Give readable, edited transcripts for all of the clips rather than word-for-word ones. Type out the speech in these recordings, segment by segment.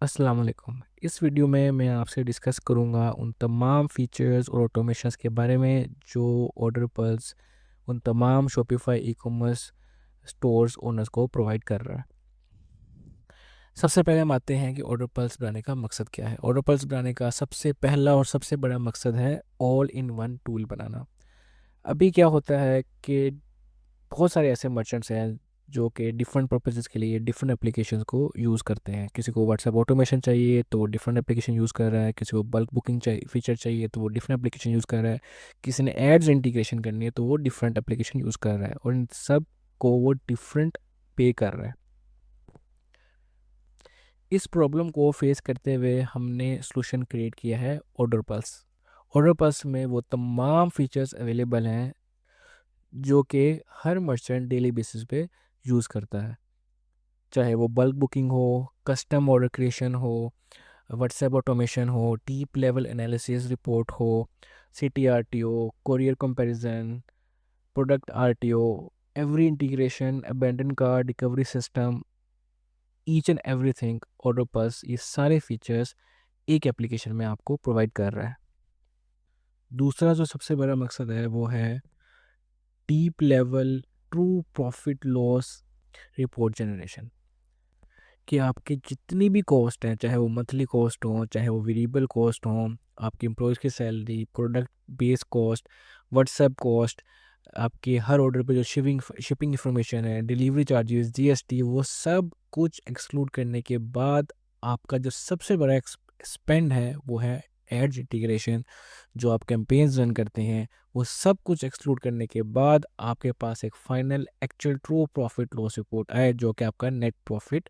अस्सलाम वालेकुम। इस वीडियो में मैं आपसे डिस्कस करूंगा उन तमाम फीचर्स और ऑटोमेशंस के बारे में जो ऑर्डर पल्स उन तमाम Shopify e commerce stores owners को प्रोवाइड कर रहा है। सबसे पहले हम आते हैं कि ऑर्डर पल्स बनाने का मकसद क्या है। ऑर्डर पल्स बनाने का सबसे पहला और सबसे बड़ा मकसद है ऑल इन वन टूल बनाना। अभी क्या होता है कि बहुत सारे ऐसे मर्चेंट्स हैं जो कि डिफरेंट पर्पसेस के लिए डिफरेंट एप्लीकेशंस को यूज़ करते हैं। किसी को व्हाट्सएप ऑटोमेशन चाहिए तो वो डिफरेंट एप्लीकेशन यूज़ कर रहा है, किसी को बल्क बुकिंग चाहिए फीचर चाहिए तो वो डिफरेंट एप्लीकेशन यूज़ कर रहा है, किसी ने एड्स इंटीग्रेशन करनी है तो वो डिफरेंट एप्लीकेशन यूज़ कर रहा है और इन सब को वो डिफरेंट पे कर रहा है। इस प्रॉब्लम को फेस करते हुए हमने सॉल्यूशन क्रिएट किया है ऑर्डर पल्स। ऑर्डर पल्स में वो तमाम फीचर्स अवेलेबल हैं जो कि हर मर्चेंट डेली बेसिस पे यूज़ करता है, चाहे वो बल्क बुकिंग हो, कस्टम ऑर्डर क्रिएशन हो, व्हाट्सएप ऑटोमेशन हो, डीप लेवल एनालिसिस रिपोर्ट हो, city RTO, courier comparison, product RTO, every integration, abandon card recovery system, each and everything order pass ये सारे फीचर्स एक एप्लीकेशन में आपको प्रोवाइड कर रहा है। दूसरा जो सबसे बड़ा मकसद है वो है deep level true profit loss report generation. कि आपकी जितनी भी कॉस्ट हैं, चाहे वो मंथली कॉस्ट हो, चाहे वो वेरिएबल कॉस्ट हो, आपकी एम्प्लॉयज़ की salary, product base cost, WhatsApp cost, आपके हर ऑर्डर पे जो शिपिंग इंफॉर्मेशन है, डिलीवरी चार्जेस, जीएसटी, वो सब कुछ एक्सक्लूड करने के बाद आपका जो सबसे बड़ा स्पेंड है वो है एड्स इंटीग्रेशन। जो आप कैंपेन्स रन करते हैं वो सब कुछ एक्सक्लूड करने के बाद आपके पास एक final actual true profit loss report आए जो कि आपका नेट प्रॉफिट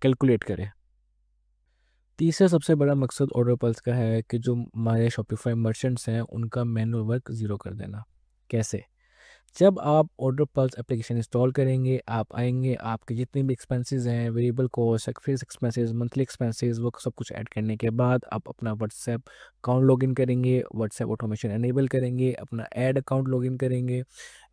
कैलकुलेट करें। तीसरा सबसे बड़ा मकसद ऑर्डर पल्स का है कि जो हमारे शॉपिफाई मर्चेंट्स हैं उनका मैनुअल वर्क ज़ीरो कर देना। कैसे? जब आप ऑर्डर पल्स एप्लीकेशन इंस्टॉल करेंगे, आप आएंगे, आपके जितने भी एक्सपेंसेस हैं, variable cost, fix expenses, monthly expenses, वो सब कुछ ऐड करने के बाद आप अपना व्हाट्सएप अकाउंट लॉगिन करेंगे, व्हाट्सएप ऑटोमेशन एनेबल करेंगे, अपना ऐड अकाउंट लॉगिन करेंगे,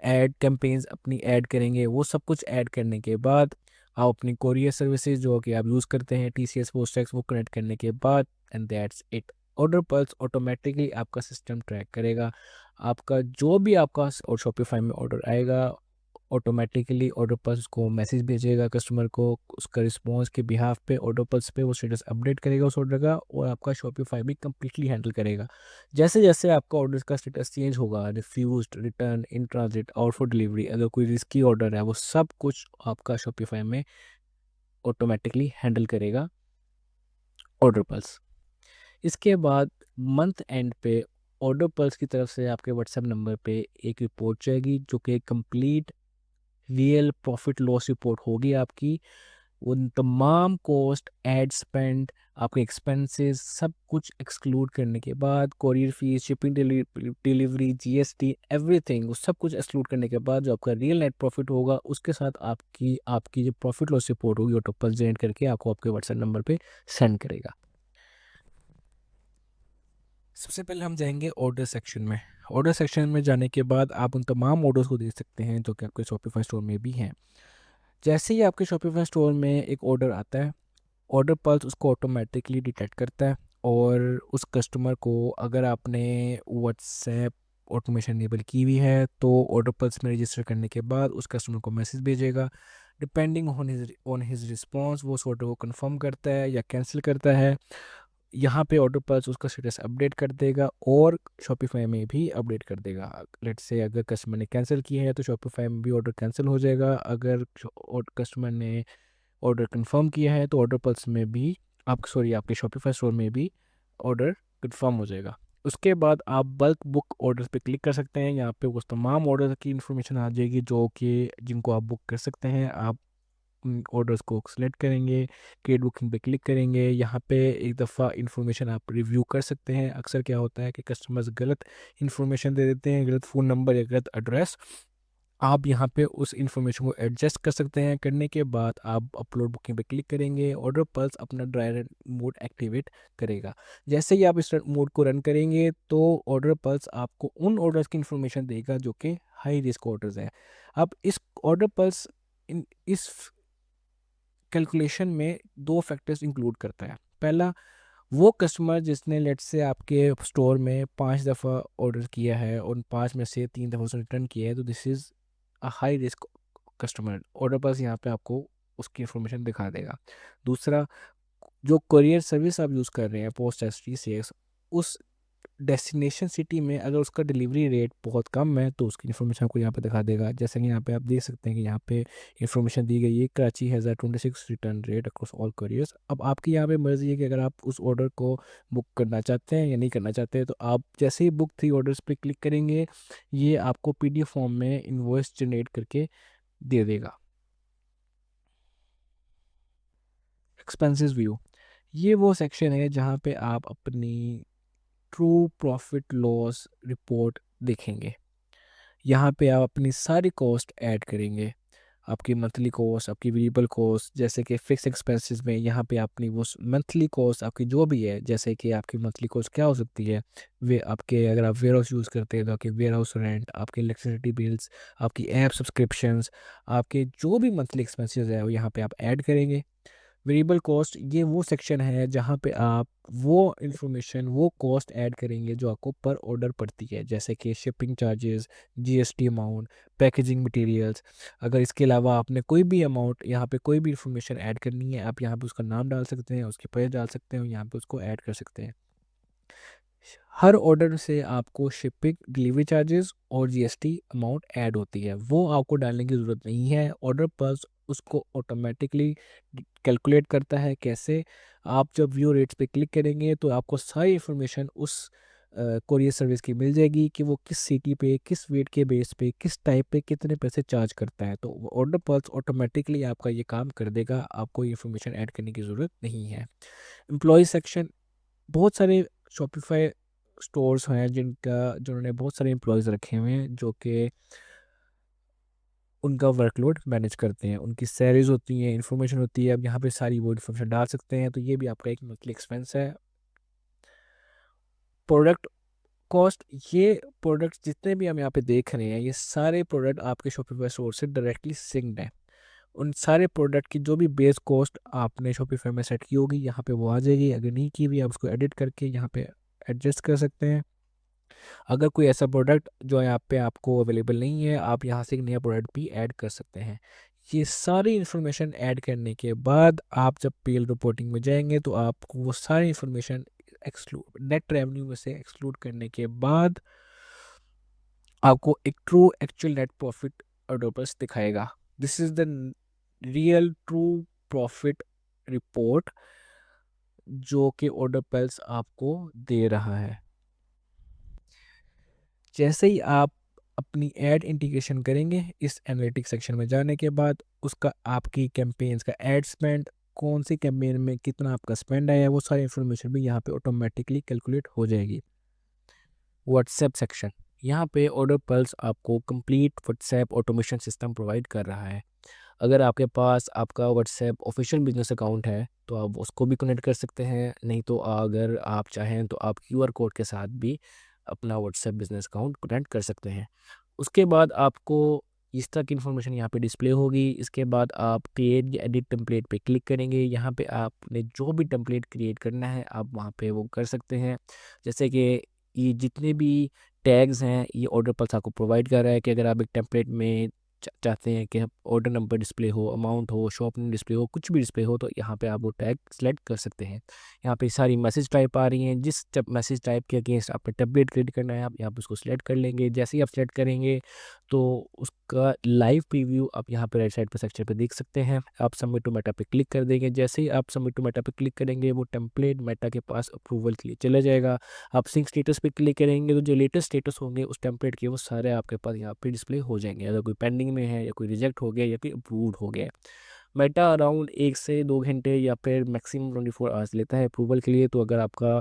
ऐड कैंपेन्स अपनी ऐड करेंगे। वो सब कुछ ऐड करने के बाद आप अपनी कोरियर सर्विसेज जो कि आप यूज़ करते हैं, टीसीएस, पोस्टैक्स, वो कनेक्ट करने के बाद and that's it. Order pulse automatically आपका सिस्टम ट्रैक करेगा आपका जो भी आपका और शॉपिफाई में ऑर्डर आएगा। ऑटोमेटिकली ऑर्डर पल्स को मैसेज भेजेगा कस्टमर को, उसका रिस्पॉन्स के बिहाफ पे ऑर्डर पल्स पे वो स्टेटस अपडेट करेगा उस ऑर्डर का और आपका शॉपिफाई भी कम्प्लीटली हैंडल करेगा। जैसे जैसे आपका ऑर्डर का स्टेटस चेंज होगा, refused, return, in transit, out for delivery, अगर कोई रिस्की ऑर्डर है, वो सब कुछ आपका शॉपिफाई में ऑटोमेटिकली हैंडल करेगा ऑर्डर पल्स। इसके बाद मंथ एंड पे ऑर्डर पल्स की तरफ से आपके व्हाट्सएप नंबर पे एक रिपोर्ट जाएगी जो कि complete real profit loss report होगी आपकी। उन तमाम कॉस्ट, एड स्पेंड, आपके एक्सपेंसेस सब कुछ एक्सक्लूड करने के बाद, courier fees, shipping, delivery, GST, everything, वो सब कुछ एक्सक्लूड करने के बाद जो आपका रियल नेट प्रॉफिट होगा उसके साथ आपकी आपकी जो प्रॉफिट लॉस रिपोर्ट होगी वो टोपल जनरेट करके आपको आपके व्हाट्सएप नंबर पे सेंड करेगा। सबसे पहले हम जाएंगे ऑर्डर सेक्शन में। ऑर्डर सेक्शन में जाने के बाद आप उन तमाम ऑर्डर्स को देख सकते हैं जो कि आपके शॉपिफाई स्टोर में भी हैं। जैसे ही आपके शॉपिफाई स्टोर में एक ऑर्डर आता है, ऑर्डर पल्स उसको ऑटोमेटिकली डिटेक्ट करता है और उस कस्टमर को, अगर आपने व्हाट्सएप ऑटोमेशन इनेबल की हुई है, तो ऑर्डर पल्स में रजिस्टर करने के बाद उस कस्टमर को मैसेज भेजेगा। डिपेंडिंग ऑन हिज रिस्पॉन्स वो उस ऑर्डर को कंफर्म करता है या कैंसिल करता है। यहाँ पे ऑर्डर पल्स उसका स्टेटस अपडेट कर देगा और शॉपिफाई में भी अपडेट कर देगा। लेट्स से अगर कस्टमर ने कैंसिल किया है तो शॉपिफाई में भी ऑर्डर कैंसिल हो जाएगा। अगर कस्टमर ने ऑर्डर कंफर्म किया है तो ऑर्डर पल्स में भी आपके शॉपिफाई स्टोर में भी ऑर्डर कंफर्म हो जाएगा। उसके बाद आप बल्क बुक ऑर्डर्स पे क्लिक कर सकते हैं। यहाँ पे वो तमाम ऑर्डर की इन्फॉर्मेशन आ जाएगी जो कि जिनको आप बुक कर सकते हैं। आप ऑर्डर्स को सेलेक्ट करेंगे, क्रिएट बुकिंग पे क्लिक करेंगे। यहाँ पे एक दफ़ा इन्फॉर्मेशन आप रिव्यू कर सकते हैं। अक्सर क्या होता है कि कस्टमर्स गलत इन्फॉर्मेशन दे देते हैं, गलत फ़ोन नंबर या गलत एड्रेस। आप यहाँ पे उस इन्फॉर्मेशन को एडजस्ट कर सकते हैं। करने के बाद आप अपलोड बुकिंग पे क्लिक करेंगे, ऑर्डर पल्स अपना ड्राई रन मोड एक्टिवेट करेगा। जैसे ही आप इस मोड को रन करेंगे तो ऑर्डर पल्स आपको उन ऑर्डर्स की इन्फॉर्मेशन देगा जो कि हाई रिस्क ऑर्डर्स हैं। अब इस ऑर्डर पल्स इस कैलकुलेशन में 2 फैक्टर्स इंक्लूड करता है। पहला, वो कस्टमर जिसने लेट्स से आपके स्टोर में 5 दफ़ा ऑर्डर किया है और 5 में से 3 दफ़ा उसने रिटर्न किया है, तो this is a high risk customer. Order pass यहाँ पे आपको उसकी इन्फॉर्मेशन दिखा देगा। दूसरा, जो कोरियर सर्विस आप यूज़ कर रहे हैं पोस्ट एसटीसीएक्स, उस डेस्टिनेशन सिटी में अगर उसका डिलीवरी रेट बहुत कम है तो उसकी इन्फॉर्मेशन आपको यहाँ पे दिखा देगा। जैसे कि यहाँ पे आप देख सकते हैं कि यहाँ पे इन्फॉर्मेशन दी गई है, Karachi has a 26 return rate across all couriers. अब आपकी यहाँ पे मर्ज़ी है कि अगर आप उस ऑर्डर को बुक करना चाहते हैं या नहीं करना चाहते हैं, तो आप जैसे ही बुक 3 ऑर्डर्स पे क्लिक करेंगे, ये आपको पीडीएफ फॉर्म में इन्वॉइस जनरेट करके दे देगा। एक्सपेंसेस व्यू, ये वो सेक्शन है जहाँ पे आप अपनी ट्रू प्रॉफिट लॉस रिपोर्ट देखेंगे। यहाँ पे आप अपनी सारी कॉस्ट ऐड करेंगे, आपकी मंथली कॉस्ट, आपकी वेरिएबल कॉस्ट, जैसे कि फिक्स एक्सपेंसेस में यहाँ पे अपनी वो मंथली कॉस्ट आपकी जो भी है, जैसे कि आपकी मंथली कॉस्ट क्या हो सकती है, वे आपके अगर आप वेयर हाउस यूज़ करते हैं तो आपके वेयर हाउस रेंट, आपके इलेक्ट्रिसिटी बिल्स, आपकी ऐप सब्सक्रिप्शंस, आपके जो भी मंथली एक्सपेंसेस है वो यहाँ पे आप ऐड करेंगे। वेरिएबल कॉस्ट, ये वो सेक्शन है जहाँ पे आप वो इंफॉर्मेशन, वो कॉस्ट ऐड करेंगे जो आपको पर ऑर्डर पड़ती है, जैसे कि shipping charges, GST amount, packaging materials. अगर इसके अलावा आपने कोई भी अमाउंट यहाँ पे कोई भी इंफॉर्मेशन ऐड करनी है, आप यहाँ पे उसका नाम डाल सकते हैं, उसकी प्राइस डाल सकते हैं और यहाँ पे उसको ऐड कर सकते हैं। हर ऑर्डर से आपको शिपिंग, डिलीवरी चार्जेस और जीएसटी अमाउंट ऐड होती है, वो आपको डालने की ज़रूरत नहीं है। ऑर्डर पर उसको ऑटोमेटिकली कैलकुलेट करता है। कैसे? आप जब व्यू रेट्स पे क्लिक करेंगे तो आपको सारी इन्फॉर्मेशन उस कोरियर सर्विस की मिल जाएगी कि वो किस सिटी पे, किस वेट के बेस पे, किस टाइप पे कितने पैसे चार्ज करता है। तो ऑर्डर पल्स ऑटोमेटिकली आपका ये काम कर देगा, आपको इन्फॉर्मेशन ऐड करने की ज़रूरत नहीं है। एम्प्लॉय सेक्शन, बहुत सारे शॉपिफाई स्टोर्स हैं जिन्होंने बहुत सारे एम्प्लॉयज़ रखे हुए हैं जो कि उनका वर्कलोड मैनेज करते हैं, उनकी सैलरीज होती हैं, इन्फॉर्मेशन होती है। अब यहाँ पे सारी वो इन्फॉर्मेशन डाल सकते हैं, तो ये भी आपका एक मंथली एक्सपेंस है। प्रोडक्ट कॉस्ट, ये प्रोडक्ट्स जितने भी हम यहाँ पे देख रहे हैं, ये सारे प्रोडक्ट आपके शॉपिफाई स्टोर से डायरेक्टली सिंक्ड हैं। उन सारे प्रोडक्ट की जो भी बेस कॉस्ट आपने शॉपिफाई में सेट की होगी, यहाँ पे वो आ जाएगी। अगर नहीं की भी, आप उसको एडिट करके यहाँ पे एडजस्ट कर सकते हैं। अगर कोई ऐसा प्रोडक्ट जो यहाँ पे आपको अवेलेबल नहीं है, आप यहाँ से एक नया प्रोडक्ट भी ऐड कर सकते हैं। ये सारी इन्फॉर्मेशन ऐड करने के बाद आप जब पीएल रिपोर्टिंग में जाएंगे तो आपको वो सारी इन्फॉर्मेशन एक्सक्लूड, नेट रेवेन्यू में से एक्सक्लूड करने के बाद आपको एक true actual net profit order पर दिखाएगा। This is the real true profit report जो कि ऑर्डर पल्स आपको दे रहा है। जैसे ही आप अपनी ऐड इंटीग्रेशन करेंगे इस एनालिटिक्स सेक्शन में जाने के बाद, उसका आपकी कैंपेन्स का ऐड स्पेंड, कौन सी कैंपेन में कितना आपका स्पेंड आया है, वो सारी इन्फॉर्मेशन भी यहाँ पे ऑटोमेटिकली कैलकुलेट हो जाएगी। व्हाट्सएप सेक्शन, यहाँ पे ऑर्डर पल्स आपको complete WhatsApp automation system provide कर रहा है। अगर आपके पास आपका व्हाट्सएप ऑफिशियल बिजनेस अकाउंट है तो आप उसको भी कनेक्ट कर सकते हैं, नहीं तो अगर आप चाहें तो आप क्यूआर कोड के साथ भी अपना व्हाट्सएप बिजनेस अकाउंट कनेक्ट कर सकते हैं। उसके बाद आपको इस तरह की इन्फॉर्मेशन यहाँ पे डिस्प्ले होगी। इसके बाद आप क्रिएट या एडिट टेम्पलेट पे क्लिक करेंगे। यहाँ पे आपने जो भी टेम्पलेट क्रिएट करना है आप वहाँ पे वो कर सकते हैं। जैसे कि ये जितने भी टैग्स हैं ये ऑर्डर पल्स आपको प्रोवाइड कर रहा है कि अगर आप एक टेम्पलेट में चाहते हैं कि ऑर्डर नंबर डिस्प्ले हो, अमाउंट हो, शॉप नेम डिस्प्ले हो, कुछ भी डिस्प्ले हो, तो यहाँ पे आप वो टैग सेलेक्ट कर सकते हैं। यहाँ पे सारी मैसेज टाइप आ रही हैं, जिस मैसेज टाइप के अगेंस्ट आपने टेम्पलेट क्रिएट करना है आप यहाँ पे उसको सिलेक्ट कर लेंगे। जैसे ही आप सेलेक्ट करेंगे तो उसका लाइव प्रीव्यू आप यहाँ पे राइट साइड पर सेक्शन पे देख सकते हैं। आप सबमिट टू मेटा पे क्लिक कर देंगे। जैसे ही आप सबमिट टू मेटा पे क्लिक करेंगे वो टेम्पलेट मेटा के पास अप्रूवल के लिए चला जाएगा। आप सिंक स्टेटस पे क्लिक करेंगे तो जो लेटेस्ट स्टेटस होंगे उस टेम्पलेट के वो सारे आपके पास यहाँ पे डिस्प्ले हो जाएंगे। अगर कोई पेंडिंग में है या कोई रिजेक्ट हो गया या कोई अप्रूव्ड हो गया। मेटा अराउंड 1 से 2 घंटे या फिर मैक्सिमम 24 आवर्स लेता है अप्रूवल के लिए। तो अगर आपका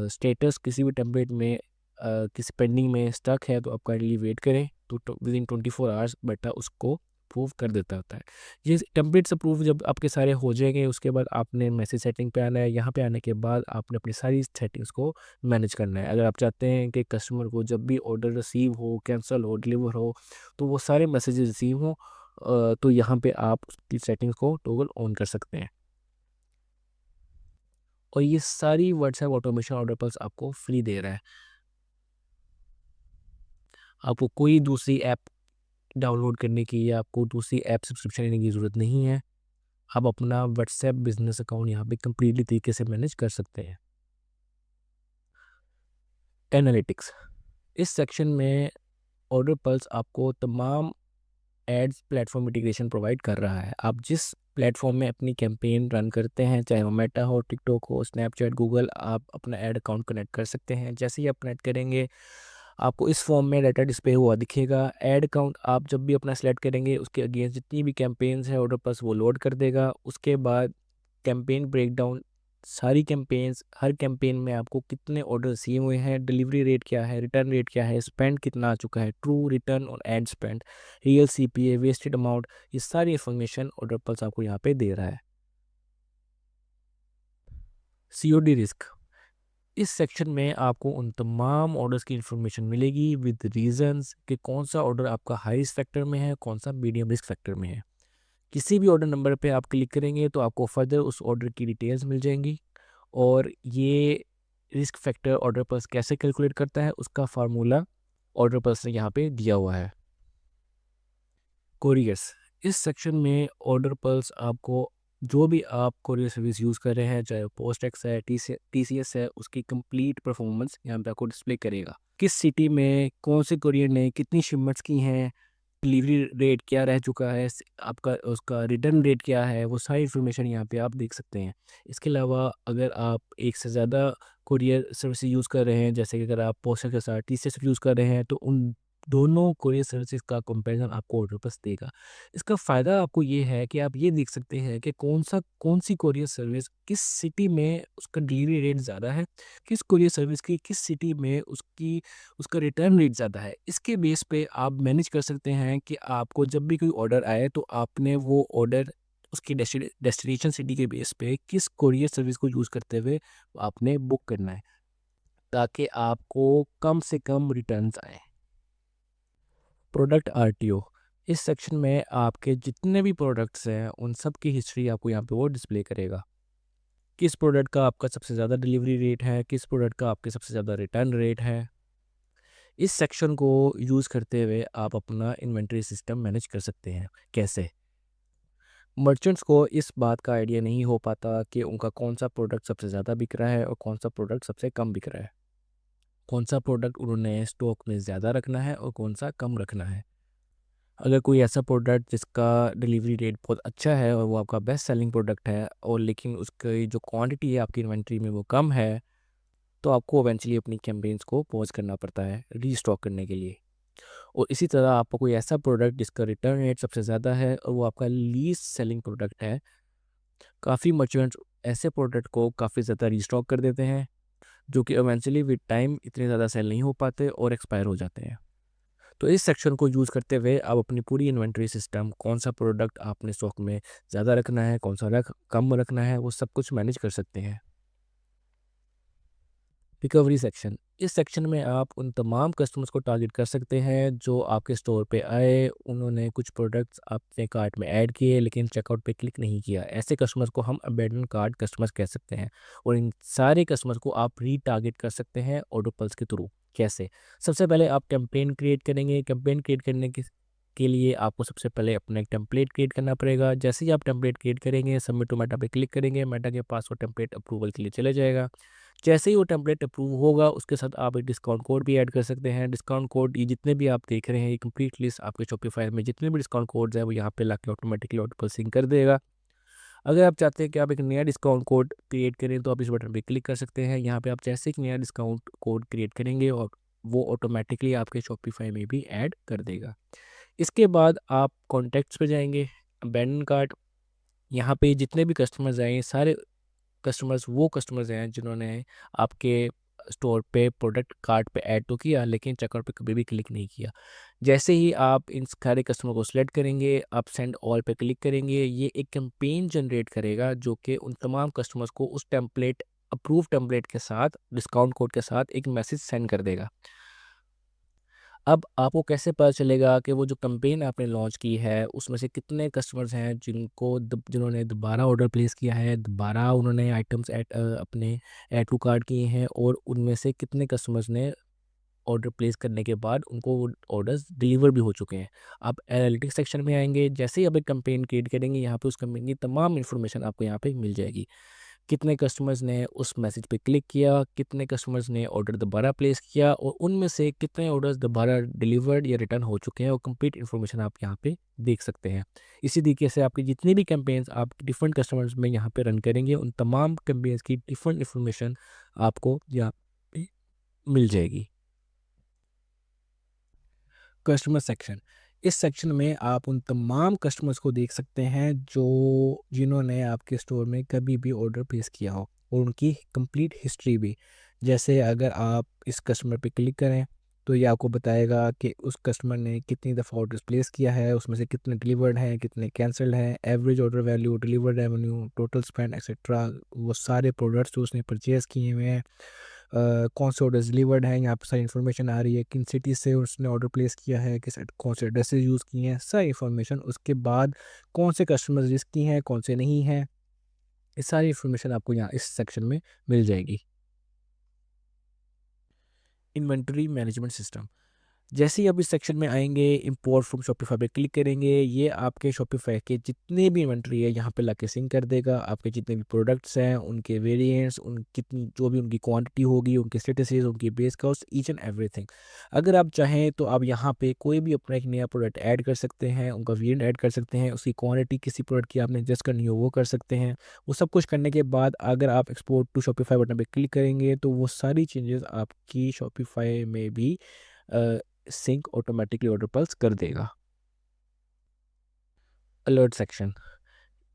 स्टेटस किसी भी टेम्पलेट में किसी पेंडिंग में स्टक है तो आप काइंडली वेट करें, तो विद इन 24 आवर्स मेटा उसको अप्रूव कर देता होता है। ये टेम्पलेट्स अप्रूव जब आपके सारे हो जाएंगे उसके बाद आपने मैसेज सेटिंग पे आना है। यहाँ पे आने के बाद आपने अपनी सारी सेटिंग्स को मैनेज करना है। अगर आप चाहते हैं कि कस्टमर को जब भी ऑर्डर रिसीव हो, कैंसिल हो, डिलीवर हो, तो वो सारे मैसेजेस रिसीव हों तो यहाँ पे आप उसकी सेटिंग्स को टॉगल ऑन कर सकते हैं। और ये सारी व्हाट्सएप ऑटोमेशन ऑर्डर पल्स आपको फ्री दे रहा है। आपको कोई दूसरी ऐप डाउनलोड करने की या आपको दूसरी ऐप सब्सक्रिप्शन लेने की ज़रूरत नहीं है। आप अपना व्हाट्सएप बिजनेस अकाउंट यहाँ पे कम्प्लीटली तरीके से मैनेज कर सकते हैं। एनालिटिक्स, इस सेक्शन में ऑर्डर पल्स आपको तमाम एड्स प्लेटफॉर्म इंटीग्रेशन प्रोवाइड कर रहा है। आप जिस प्लेटफॉर्म में अपनी कैंपेन रन करते हैं, चाहे वो मेटा हो, टिकटॉक हो, स्नैपचैट, गूगल, आप अपना ऐड अकाउंट कनेक्ट कर सकते हैं। जैसे ही आप कनेक्ट करेंगे आपको इस फॉर्म में डाटा डिस्प्ले हुआ दिखेगा। ऐड अकाउंट आप जब भी अपना सेलेक्ट करेंगे उसके अगेंस्ट जितनी भी कैंपेन्स है ऑर्डर पल्स वो लोड कर देगा। उसके बाद कैंपेन ब्रेकडाउन, सारी कैंपेन्स, हर कैंपेन में आपको कितने ऑर्डर रिसीव हुए हैं, डिलीवरी रेट क्या है, रिटर्न रेट क्या है, स्पेंड कितना आ चुका है, ट्रू रिटर्न और ad spend, real CPA, wasted amount, ये सारी इन्फॉर्मेशन ऑर्डर पल्स आपको यहाँ पे दे रहा है। सीओडी रिस्क, इस सेक्शन में आपको उन तमाम ऑर्डर्स की इन्फॉर्मेशन मिलेगी विद रीजंस कि कौन सा ऑर्डर आपका हाई रिस्क फैक्टर में है, कौन सा मीडियम रिस्क फैक्टर में है। किसी भी ऑर्डर नंबर पे आप क्लिक करेंगे तो आपको फर्दर उस ऑर्डर की डिटेल्स मिल जाएंगी। और ये रिस्क फैक्टर ऑर्डर पल्स कैसे कैलकुलेट करता है उसका फार्मूला ऑर्डर पल्स ने यहाँ पे दिया हुआ है। कोरियर्स, इस सेक्शन में ऑर्डर पल्स आपको जो भी आप कोरियर सर्विस यूज़ कर रहे हैं, चाहे पोस्ट एक्स है, टीसीएस है, उसकी कंप्लीट परफॉर्मेंस यहाँ पे आपको डिस्प्ले करेगा। किस सिटी में कौन से कोरियर ने कितनी शिपमेंट्स की हैं, डिलीवरी रेट क्या रह चुका है, आपका उसका रिटर्न रेट क्या है, वो सारी इन्फॉर्मेशन यहाँ पे आप देख सकते हैं। इसके अलावा अगर आप एक से ज़्यादा कोरियर सर्विस यूज़ कर रहे हैं, जैसे कि अगर आप पोस्टर के साथ टीसीएस यूज़ कर रहे हैं, तो उन दोनों कोरियर सर्विसेज का कंपैरिजन आपको ऑर्डर पर देगा। इसका फ़ायदा आपको ये है कि आप ये देख सकते हैं कि कौन सी कोरियर सर्विस किस सिटी में उसका डिलीवरी रेट ज़्यादा है, किस कोरियर सर्विस की किस सिटी में उसका रिटर्न रेट ज़्यादा है। इसके बेस पे आप मैनेज कर सकते हैं कि आपको जब भी कोई ऑर्डर आए तो आपने वो ऑर्डर उसकी डेस्टिनेशन सिटी के बेस पे किस कोरियर सर्विस को यूज़ करते हुए आपने बुक करना है, ताकि आपको कम से कम रिटर्न्स आए। प्रोडक्ट आरटीओ, इस सेक्शन में आपके जितने भी प्रोडक्ट्स हैं उन सब की हिस्ट्री आपको यहाँ पे वो डिस्प्ले करेगा। किस प्रोडक्ट का आपका सबसे ज़्यादा डिलीवरी रेट है, किस प्रोडक्ट का आपके सबसे ज़्यादा रिटर्न रेट है। इस सेक्शन को यूज़ करते हुए आप अपना इन्वेंट्री सिस्टम मैनेज कर सकते हैं। कैसे? मर्चेंट्स को इस बात का आइडिया नहीं हो पाता कि उनका कौन सा प्रोडक्ट सबसे ज़्यादा बिक रहा है और कौन सा प्रोडक्ट सबसे कम बिक रहा है, कौन सा प्रोडक्ट उन्होंने स्टॉक में ज़्यादा रखना है और कौन सा कम रखना है। अगर कोई ऐसा प्रोडक्ट जिसका डिलीवरी रेट बहुत अच्छा है और वो आपका बेस्ट सेलिंग प्रोडक्ट है और लेकिन उसकी जो क्वांटिटी है आपकी इन्वेंट्री में वो कम है, तो आपको इवेंचुअली अपनी कैंपेन्स को पॉज करना पड़ता है रीस्टॉक करने के लिए। और इसी तरह आपको कोई ऐसा प्रोडक्ट जिसका रिटर्न रेट सबसे ज़्यादा है और वो आपका लीस्ट सेलिंग प्रोडक्ट है, काफ़ी मर्चेंट्स ऐसे प्रोडक्ट को काफ़ी ज़्यादा रीस्टॉक कर देते हैं, जो कि इवेंचुअली विद टाइम इतने ज़्यादा सेल नहीं हो पाते और एक्सपायर हो जाते हैं। तो इस सेक्शन को यूज़ करते हुए आप अपनी पूरी इन्वेंट्री सिस्टम, कौन सा प्रोडक्ट आपने स्टॉक में ज़्यादा रखना है, कौन सा कम रखना है, वो सब कुछ मैनेज कर सकते हैं। रिकवरी सेक्शन, इस सेक्शन में आप उन तमाम कस्टमर्स को टारगेट कर सकते हैं जो आपके स्टोर पे आए, उन्होंने कुछ प्रोडक्ट्स अपने कार्ट में ऐड किए लेकिन चेकआउट पे क्लिक नहीं किया। ऐसे कस्टमर्स को हम अबैंडन कार्ट कस्टमर्स कह सकते हैं। और इन सारे कस्टमर्स को आप रीटारगेट कर सकते हैं ऑर्डर पल्स के थ्रू। कैसे? सबसे पहले आप कैंपेन क्रिएट करेंगे। कैंपेन क्रिएट करने के लिए आपको सबसे पहले अपना एक टेम्पलेट क्रिएट करना पड़ेगा। जैसे ही आप टेम्पलेट क्रिएट करेंगे, सबमिट टू मेटा पे क्लिक करेंगे, मेटा के पास वो टेम्पलेट अप्रूवल के लिए चले जाएगा। जैसे ही वो टेम्पलेट अप्रूव होगा उसके साथ आप एक डिस्काउंट कोड भी ऐड कर सकते हैं। डिस्काउंट कोड ये जितने भी आप देख रहे हैं, ये कंप्लीट लिस्ट आपके शॉपिफाई में जितने भी डिस्काउंट कोड्स हैं वो यहाँ पे लाके ऑटोमेटिकली ऑटो प्रोसेसिंग कर देगा। अगर आप चाहते हैं कि आप एक नया डिस्काउंट कोड क्रिएट करें तो आप इस बटन पे क्लिक कर सकते हैं। यहाँ पे आप जैसे एक नया डिस्काउंट कोड क्रिएट करेंगे और वो ऑटोमेटिकली आपके शॉपिफाई में भी ऐड कर देगा। इसके बाद आप कॉन्टैक्ट्स पे जाएंगे, अबैंडन कार्ट, यहाँ पे जितने भी कस्टमर्स आए सारे कस्टमर्स वो कस्टमर्स हैं जिन्होंने आपके स्टोर पे प्रोडक्ट कार्ट पे ऐड तो किया लेकिन चेकआउट पे कभी भी क्लिक नहीं किया। जैसे ही आप इन सारे कस्टमर को सिलेक्ट करेंगे, आप सेंड ऑल पे क्लिक करेंगे, ये एक कैंपेन जनरेट करेगा जो कि उन तमाम कस्टमर्स को उस टेम्पलेट, अप्रूव टेम्पलेट के साथ, डिस्काउंट कोड के साथ एक मैसेज सेंड कर देगा। अब आपको कैसे पता चलेगा कि वो जो कैंपेन आपने लॉन्च की है उसमें से कितने कस्टमर्स हैं जिन्होंने दोबारा ऑर्डर प्लेस किया है, दोबारा उन्होंने आइटम्स अपने ऐड टू कार्ट किए हैं, और उनमें से कितने कस्टमर्स ने ऑर्डर प्लेस करने के बाद उनको वो ऑर्डर्स डिलीवर भी हो चुके हैं। आप एनालिटिक्स सेक्शन में आएंगे, जैसे ही आप एक कैंपेन क्रिएट करेंगे यहाँ पे उस कैंपेन की तमाम इन्फॉर्मेशन आपको यहाँ पे मिल जाएगी। कितने कस्टमर्स ने उस मैसेज पे क्लिक किया, कितने कस्टमर्स ने ऑर्डर दोबारा प्लेस किया, और उनमें से कितने ऑर्डर्स दोबारा डिलीवर्ड या रिटर्न हो चुके हैं, और कंप्लीट इन्फॉर्मेशन आप यहाँ पे देख सकते हैं। इसी तरीके से आपकी जितनी भी कैंपेन्स आप डिफरेंट कस्टमर्स में यहाँ पे रन करेंगे, उन तमाम कैंपेन्स की डिफरेंट इन्फॉर्मेशन आपको यहाँ पे मिल जाएगी। कस्टमर सेक्शन, इस सेक्शन में आप उन तमाम कस्टमर्स को देख सकते हैं जो जिन्होंने आपके स्टोर में कभी भी ऑर्डर प्लेस किया हो, और उनकी कंप्लीट हिस्ट्री भी। जैसे अगर आप इस कस्टमर पे क्लिक करें तो ये आपको बताएगा कि उस कस्टमर ने कितनी दफ़ा ऑर्डर प्लेस किया है, उसमें से कितने डिलीवर्ड हैं, कितने कैंसिल्ड हैं, average order value, delivered revenue, total spend etcetera, वो सारे प्रोडक्ट्स जो उसने परचेज़ किए हुए हैं, कौन से ऑर्डर्स डिलीवर्ड हैं, यहाँ पर सारी इन्फॉर्मेशन आ रही है, किन सिटी से उसने ऑर्डर प्लेस किया है, कौन से एड्रेसेस यूज़ किए हैं, सारी इन्फॉर्मेशन। उसके बाद कौन से कस्टमर्स रिस्की हैं, कौन से नहीं हैं, ये सारी इन्फॉर्मेशन आपको यहाँ इस सेक्शन में मिल जाएगी। इन्वेंटरी मैनेजमेंट सिस्टम, जैसे ही आप इस सेक्शन में आएंगे, इंपोर्ट फ्रॉम शॉपिफाई पे क्लिक करेंगे, ये आपके शॉपिफाई के जितने भी इन्वेंट्री है यहाँ पे लाके सिंक कर देगा। आपके जितने भी प्रोडक्ट्स हैं, उनके वेरिएंट्स, उन कितनी जो भी उनकी क्वांटिटी होगी, उनके स्टेटसेस, उनकी base cost, each and everything. अगर आप चाहें तो आप यहाँ पे कोई भी अपना एक नया प्रोडक्ट ऐड कर सकते हैं, उनका वेरिएंट ऐड कर सकते हैं, उसकी क्वान्टिटी किसी प्रोडक्ट की आपने एडजस्ट करनी हो वो कर सकते हैं। वो सब कुछ करने के बाद अगर आप एक्सपोर्ट टू शॉपिफाई बटन पे क्लिक करेंगे तो वो सारी चेंजेस आपकी शॉपिफाई में भी सिंक ऑटोमेटिकली ऑर्डर पल्स कर देगा। अलर्ट सेक्शन,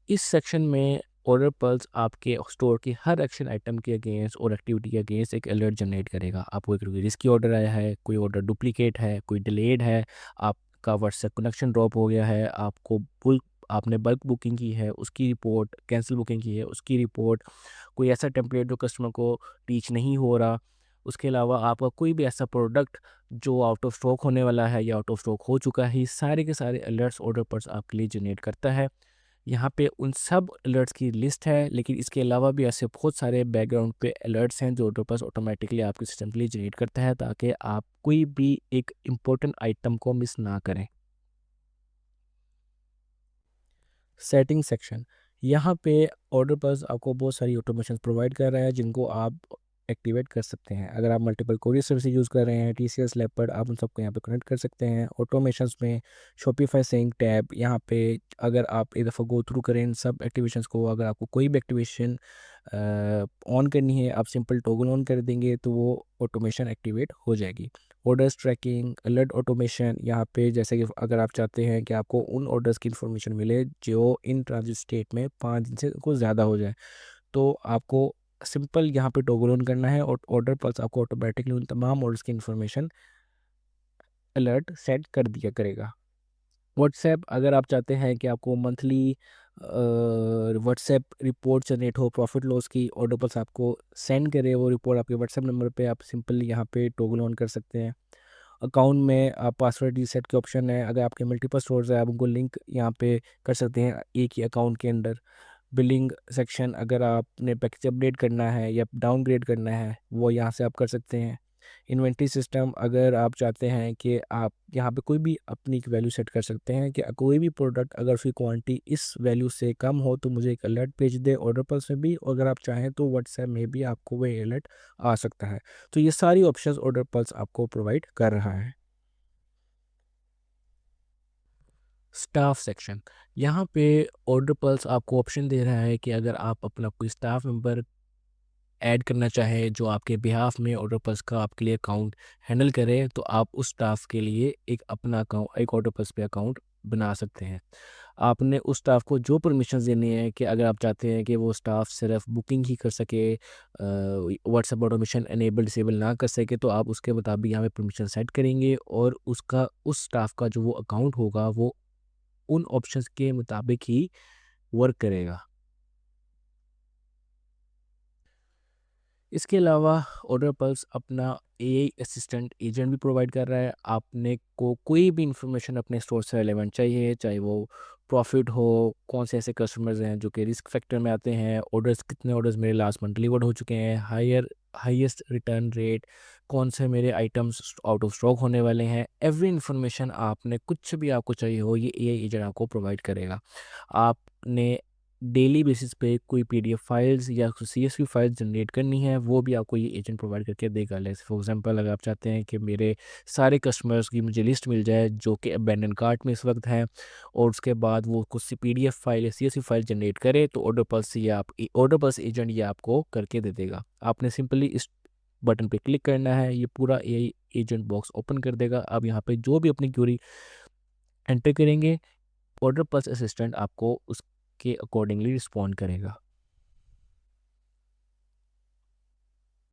इस सेक्शन में ऑर्डर पल्स आपके स्टोर की हर एक्शन आइटम के अगेंस्ट और एक्टिविटी के अगेंस्ट एक अलर्ट जनरेट करेगा। आपको कोई रिस्की ऑर्डर आया है, कोई ऑर्डर डुप्लीकेट है, कोई डिलेड है, आपका व्हाट्सएप कनेक्शन ड्रॉप हो गया है, आपने बल्क बुकिंग की है उसकी रिपोर्ट, कैंसिल बुकिंग की है उसकी रिपोर्ट, कोई ऐसा टेम्पलेट जो कस्टमर को रीच नहीं हो रहा, उसके अलावा आपका कोई भी ऐसा प्रोडक्ट जो आउट ऑफ स्टॉक होने वाला है या आउट ऑफ स्टॉक हो चुका है, ये सारे के सारे अलर्ट्स ऑर्डर पर आपके लिए जनरेट करता है। यहाँ पे उन सब अलर्ट्स की लिस्ट है, लेकिन इसके अलावा भी ऐसे बहुत सारे बैकग्राउंड पे अलर्ट्स हैं जो ऑर्डर पर ऑटोमेटिकली आपके सिस्टम के लिए जनरेट करता है, ताकि आप कोई भी एक इम्पोर्टेंट आइटम को मिस ना करें। सेटिंग सेक्शन, यहाँ पे ऑर्डर बस आपको बहुत सारी ऑटोमेशन प्रोवाइड कर रहा है जिनको आप एक्टिवेट कर सकते हैं। अगर आप मल्टीपल कोरियर सर्विस यूज़ कर रहे हैं, TCS लेपर्ड, आप उन सबको यहाँ पे कनेक्ट कर सकते हैं। ऑटोमेशंस में शॉपिफाई सिंक टैब, यहाँ पे अगर आप एक दफ़ा गो थ्रू करें इन सब एक्टिवेशंस को, अगर आपको कोई भी एक्टिवेशन ऑन करनी है, आप सिंपल टॉगल ऑन कर देंगे तो वो ऑटोमेशन एक्टिवेट हो जाएगी। ऑर्डर्स ट्रैकिंग, अलर्ट ऑटोमेशन, यहाँ पे जैसे कि अगर आप चाहते हैं कि आपको उन ऑर्डर्स की इन्फॉर्मेशन मिले जो इन ट्रांजिट स्टेट में 5 दिन से कुछ ज़्यादा हो जाए, तो आपको सिंपल यहाँ पे टॉगल ऑन करना है और ऑर्डर पल्स आपको ऑटोमेटिकली उन तमाम ऑर्डर्स की इन्फॉर्मेशन अलर्ट सेट कर दिया करेगा। व्हाट्सएप, अगर आप चाहते हैं कि आपको मंथली व्हाट्सएप रिपोर्ट जनरेट हो प्रॉफिट लॉस की, ऑर्डर पल्स आपको सेंड करे वो रिपोर्ट आपके व्हाट्सएप नंबर पे, आप सिंपल यहाँ पे टॉगल ऑन कर सकते हैं। अकाउंट में आप पासवर्ड रीसेट के ऑप्शन है, अगर आपके मल्टीपल स्टोर्स है आप उनको लिंक यहाँ पे कर सकते हैं एक ही अकाउंट के अंदर। बिलिंग सेक्शन, अगर आपने पैकेज अपडेट करना है या डाउनग्रेड करना है वो यहाँ से आप कर सकते हैं। इन्वेंट्री सिस्टम, अगर आप चाहते हैं कि आप यहाँ पे कोई भी अपनी एक वैल्यू सेट कर सकते हैं कि कोई भी प्रोडक्ट अगर उसकी क्वांटिटी इस वैल्यू से कम हो तो मुझे एक अलर्ट भेज दे ऑर्डर पल्स में भी, और अगर आप चाहें तो व्हाट्सएप में भी आपको वही अलर्ट आ सकता है। तो ये सारी ऑप्शंस ऑर्डर पल्स आपको प्रोवाइड कर रहा है। स्टाफ सेक्शन, यहाँ पे ऑर्डर पल्स आपको ऑप्शन दे रहा है कि अगर आप अपना कोई स्टाफ मेंबर ऐड करना चाहे जो आपके बिहाफ में ऑर्डर पल्स का आपके लिए अकाउंट हैंडल करे, तो आप उस स्टाफ के लिए एक अपना अकाउंट, एक ऑर्डर पल्स पे अकाउंट बना सकते हैं। आपने उस स्टाफ को जो परमिशन देनी है कि अगर आप चाहते हैं कि वो स्टाफ सिर्फ बुकिंग ही कर सके, व्हाट्सएप ऑटोमेशन एनेबल डिसेबल ना कर सके, तो आप उसके मुताबिक यहाँ पे परमिशन सेट करेंगे और उसका उस स्टाफ का जो वो अकाउंट होगा वो उन ऑप्शंस के मुताबिक ही वर्क करेगा। इसके अलावा ऑर्डर पल्स अपना एआई असिस्टेंट एजेंट भी प्रोवाइड कर रहा है। आपने को कोई भी इंफॉर्मेशन अपने स्टोर से रिलेवेंट चाहिए, चाहे वो प्रॉफिट हो, कौन से ऐसे कस्टमर्स हैं जो कि रिस्क फैक्टर में आते हैं, ऑर्डर्स कितने ऑर्डर्स मेरे लास्ट मंथ डिलीवर्ड हो चुके हैं, हाईएस्ट रिटर्न रेट, कौन से मेरे आइटम्स आउट ऑफ स्टॉक होने वाले हैं, एवरी इन्फॉर्मेशन आपने कुछ भी आपको चाहिए हो ये एआई एजेंट आपको प्रोवाइड करेगा। आपने डेली बेसिस पे कोई पीडीएफ फाइल्स या सीएसवी फाइल्स जनरेट करनी है, वो भी आपको ये एजेंट प्रोवाइड करके देगा। लाइक फॉर एग्जांपल, अगर आप चाहते हैं कि मेरे सारे कस्टमर्स की मुझे लिस्ट मिल जाए जो कि अबैंडन कार्ट में इस वक्त है, और उसके बाद वो कुछ सी पीडीएफ फाइल या सीएसवी फाइल जनरेट करे, तो ऑर्डर पल्स एजेंट ये आपको करके दे देगा। आपने सिंपली इस बटन पे क्लिक करना है, ये पूरा एआई एजेंट बॉक्स ओपन कर देगा। अब यहाँ पे जो भी अपनी क्यूरी एंटर करेंगे, ऑर्डर पल्स असिस्टेंट आपको उसके अकॉर्डिंगली रिस्पॉन्ड करेगा।